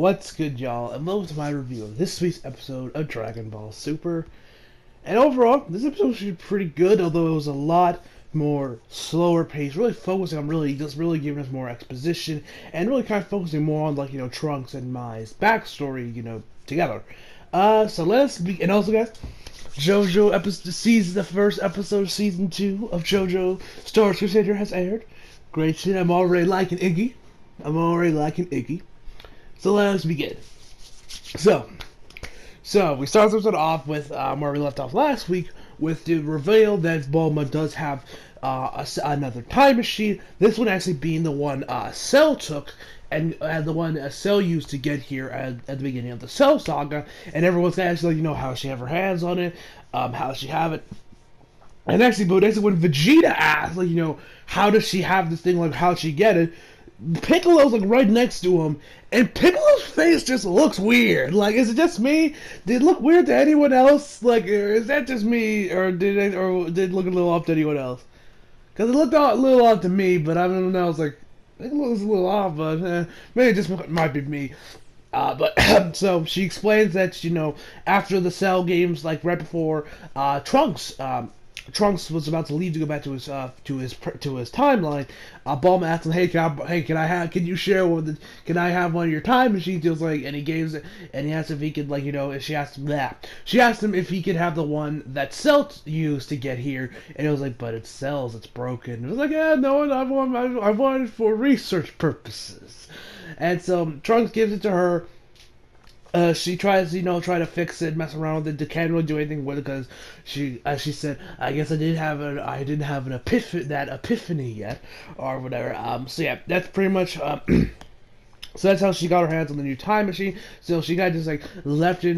What's good, y'all, and welcome to my review of this week's episode of Dragon Ball Super. And overall, this episode was pretty good, although it was a lot more slower paced, really focusing on really giving us more exposition, and really kind of focusing more on, Trunks and Mai's backstory, together. So let's be, and also, guys, JoJo the first episode of season 2 of JoJo Star Crusader has aired. Great shit, I'm already liking Iggy. So let's begin. So we start this episode off with where we left off last week with the reveal that Bulma does have another time machine. This one actually being the one Cell took and the one Cell used to get here at the beginning of the Cell saga. And everyone's actually how she have her hands on it, how she have it. And actually, when Vegeta asked, how does she have this thing, how'd she get it? Piccolo's right next to him, and Piccolo's face just looks weird. Is it just me? Did it look weird to anyone else? Is that just me, or did it look a little off to anyone else? Because it looked a little off to me, but I don't know. It looks a little off, but maybe it just might be me. So she explains that after the Cell games, right before Trunks was about to leave to go back to his timeline. Bulma asked him, can I have one of your time machines? He was and he asked if he could, she asked him if he could have the one that Cell used to get here, and it was but it's Cell's, it's broken. It was yeah, no, I want it for research purposes, and so Trunks gives it to her. She tries, try to fix it, mess around with it. Can't really do anything with it because she said, I guess I didn't have an epiphany yet, or whatever. So yeah, that's pretty much. So that's how she got her hands on the new time machine. So she got just left it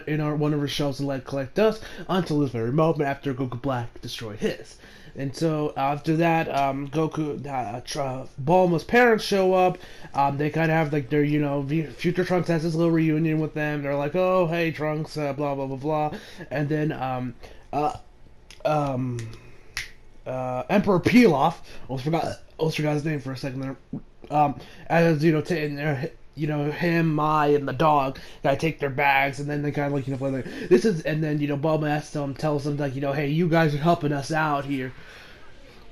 in one of her shelves and let it collect dust until this very moment after Goku Black destroyed his. And so after that, Bulma's parents show up. They kind of have their, future Trunks has this little reunion with them. They're like, oh, hey, Trunks, blah, blah, blah, blah. And then, Emperor Pilaf, almost forgot his name for a second there. As, him, Mai, and the dog gotta take their bags, and then they kind of play this is, and then Bulma tells them hey, you guys are helping us out here.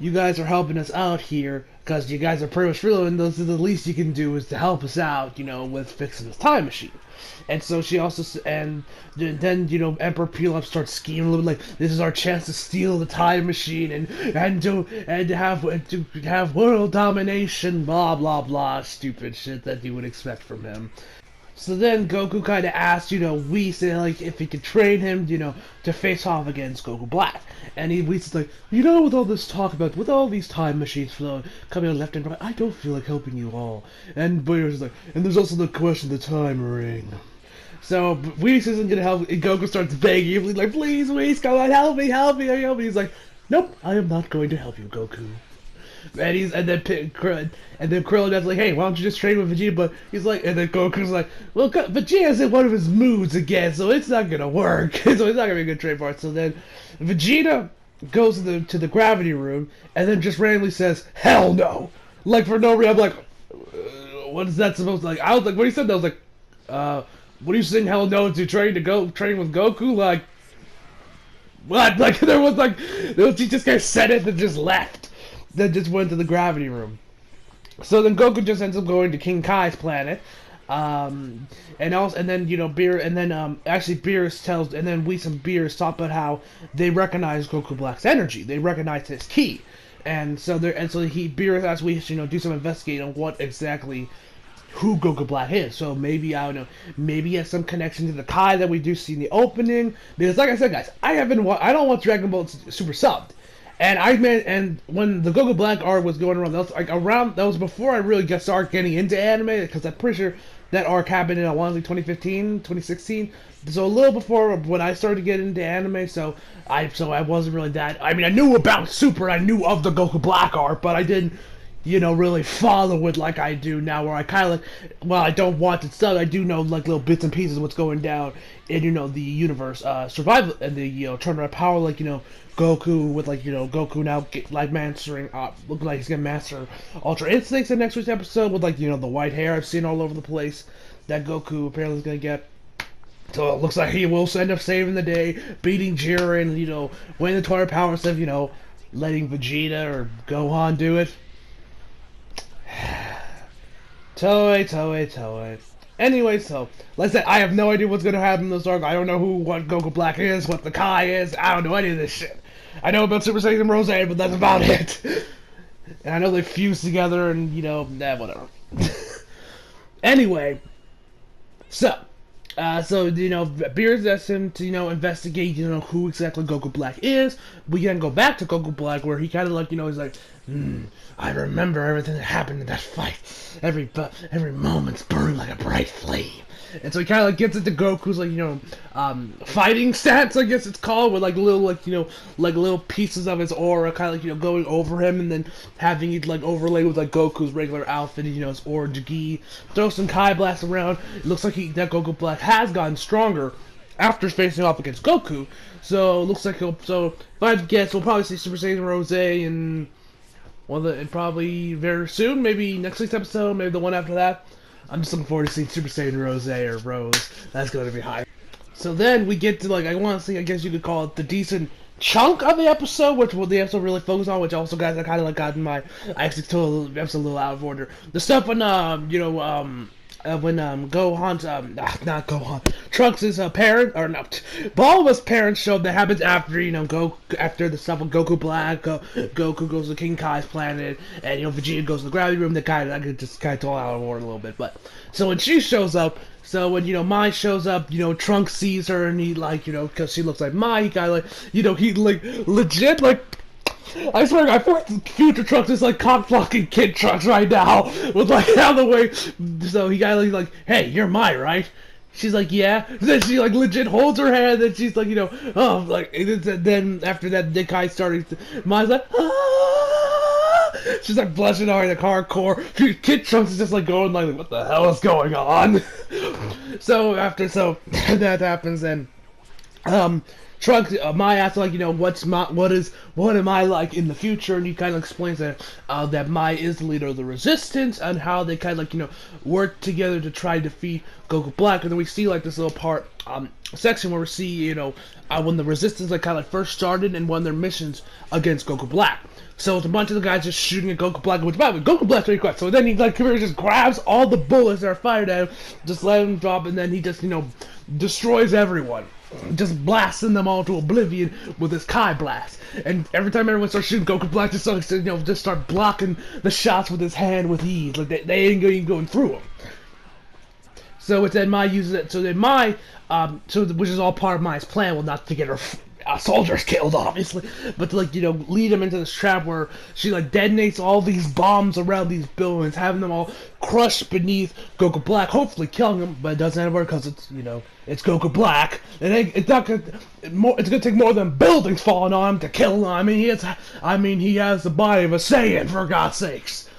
You guys are helping us out here because you guys are pretty much real, and the least you can do is to help us out, with fixing this time machine. And so she also, and then Emperor Pilaf starts scheming a little bit this is our chance to steal the time machine and to have world domination, blah blah blah, stupid shit that you would expect from him. So then Goku kind of asked, Whis, if he could train him, to face off against Goku Black. And Whis is with all this talk about, with all these time machines coming on left and right, I don't feel like helping you all. And Beerus is and there's also the question of the time ring. So Whis isn't gonna help, and Goku starts begging him, please, Whis, come on, help me. He's nope, I am not going to help you, Goku. And then Krillin is hey, why don't you just train with Vegeta? But he's and then Goku's well, Vegeta's in one of his moods again, so it's not gonna work. So it's not gonna be a good trade part. So then Vegeta goes to the gravity room and then just randomly says, "Hell no!" For no reason. I'm what is that supposed to I was when he said that, I was what are you saying? Hell no to train with Goku? What? There was he just kind of said it and just left. Then just went to the gravity room. So then Goku just ends up going to King Kai's planet, and then Beerus tells, and then Whis and Beerus talk about how they recognize Goku Black's energy, they recognize his ki, and so Beerus asks Whis do some investigating on what exactly who Goku Black is. So maybe maybe he has some connection to the Kai that we do see in the opening. Because like I said, guys, I don't want Dragon Ball Super subbed. And when the Goku Black arc was going around, that was before I really started getting into anime, because I'm pretty sure that arc happened in 2015, 2016. So a little before when I started getting into anime, so I wasn't really that. I knew about Super, I knew of the Goku Black arc, but I didn't, really follow it like I do now, where I kind of I don't want it stuff. I do know little bits and pieces of what's going down in the universe, survival, and the tournament of power, Goku with Goku now mastering looking like he's gonna master Ultra Instincts in next week's episode with the white hair I've seen all over the place. that Goku apparently is gonna get. So it looks like he will end up saving the day, beating Jiren, winning the tournament power instead of, letting Vegeta or Gohan do it. Toei. Anyway, so, like I said, I have no idea what's gonna happen in this arc. I don't know what Goku Black is, what the Kai is. I don't know any of this shit. I know about Super Saiyan Rose, but that's about it. And I know they fuse together and, whatever. Anyway, so Beerus asks him to, investigate, who exactly Goku Black is. We then go back to Goku Black where he kind of like, he's like, I remember everything that happened in that fight. Every moment's burning like a bright flame. And so he kind of like gets into Goku's fighting stats, I guess it's called, with like little little pieces of his aura kind of like going over him, and then having it like overlaid with like Goku's regular outfit, his aura Jigi. Throw some Kai Blast around. It looks like that Goku Black has gotten stronger after facing off against Goku. So it looks like if I had to guess, we'll probably see Super Saiyan Rose and probably very soon, maybe next week's episode, maybe the one after that. I'm just looking forward to seeing Super Saiyan Rose or Rose. That's going to be high. So then we get to, I want to see, I guess you could call it the decent chunk of the episode, which the episode really focused on, which also, guys, I kind of got I actually told the episode a little out of order. The stuff when, when Gohan's, not Gohan, Trunks' parent, or no, Bulma's parents showed that happens after, after the stuff with Goku Black, Goku goes to King Kai's planet, and, Vegeta goes to the gravity room. I could just kind of told out of order a little bit, but, so when she shows up, so when, Mai shows up, Trunks sees her, and he, because she looks like Mai, he kind of, he, legit, I swear, I feel like Future Trunks is like cock-blocking Kid Trunks right now, with out of the way. So he got like, hey, you're Mai, right? She's like, yeah. Then she legit holds her hand, and she's like, then after that, Nick Kai started. Mai's like, ah! She's like blushing hard, hardcore. Kid Trunks is just going what the hell is going on? So that happens, then Trunks, Mai asks what am I like in the future, and he kind of explains that Mai is the leader of the Resistance, and how they kind of work together to try to defeat Goku Black. And then we see this little part section where we see when the Resistance first started and won their missions against Goku Black. So it's a bunch of the guys just shooting at Goku Black, which by the way, Goku Black's pretty quick. So then he just grabs all the bullets that are fired at him, just let them drop, and then he just destroys everyone. Just blasting them all to oblivion with his Kai Blast. And every time everyone starts shooting, Goku Black just start blocking the shots with his hand with ease. They ain't going through him. So it's then Mai uses it. So then Mai, which is all part of Mai's plan, well, not to get her soldiers killed, obviously, but to lead them into this trap where she detonates all these bombs around these buildings, having them all crushed beneath Goku Black, hopefully killing him. But it doesn't work because it's it's Goku Black, and it's gonna take more than buildings falling on him to kill him. He has the body of a Saiyan, for God's sakes.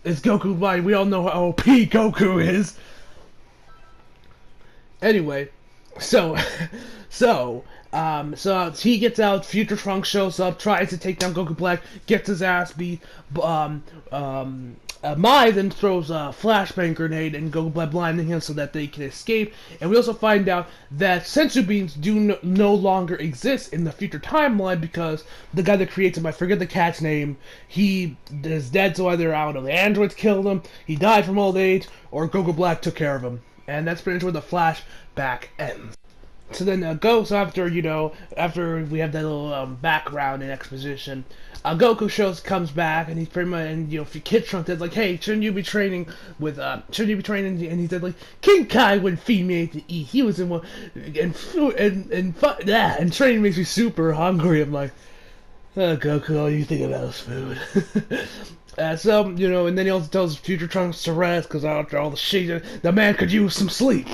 It's Goku Black. We all know how OP Goku is. Anyway, so he gets out, Future Trunks shows up, tries to take down Goku Black, gets his ass beat. Mai then throws a flashbang grenade and Goku Black, blinding him so that they can escape. And we also find out that senzu beans do no longer exist in the future timeline because the guy that creates them, I forget the cat's name, he is dead. So either, I don't know, the androids killed him, he died from old age, or Goku Black took care of him. And that's pretty much where the flashback ends. So then after we have that little background and exposition, Goku comes back, and he's pretty much, and Kid Trunks is like, hey, shouldn't you be training, and he said King Kai wouldn't feed me to eat. He was in one, and training makes me super hungry. I'm like, oh, Goku, all you think about is food. And then he also tells Future Trunks to rest, because after all the shit, the man could use some sleep.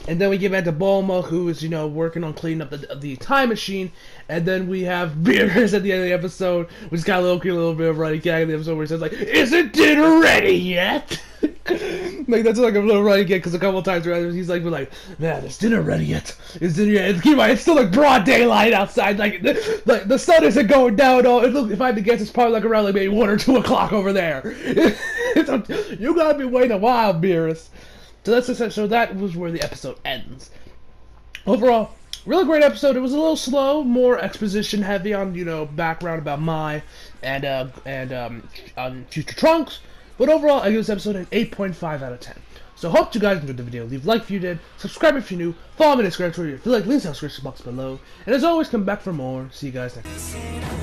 And then we get back to Bulma, who is, working on cleaning up the time machine. And then we have Beerus at the end of the episode, which got a little bit of running gag in the episode where he says, isn't dinner ready yet? That's a little running gag, because a couple of times he's man, is dinner ready yet? Is dinner yet? Keep in mind, it's still broad daylight outside. The sun isn't going down. If I had to guess, it's probably around maybe 1 or 2 o'clock over there. You gotta be waiting a while, Beerus. So that was where the episode ends. Overall, really great episode. It was a little slow, more exposition heavy on background about Mai and on Future Trunks. But overall, I give this episode an 8.5 out of 10. So hope you guys enjoyed the video. Leave a like if you did, subscribe if you're new, follow me on Instagram, Twitter if you like, leave the description box below. And as always, come back for more. See you guys next time.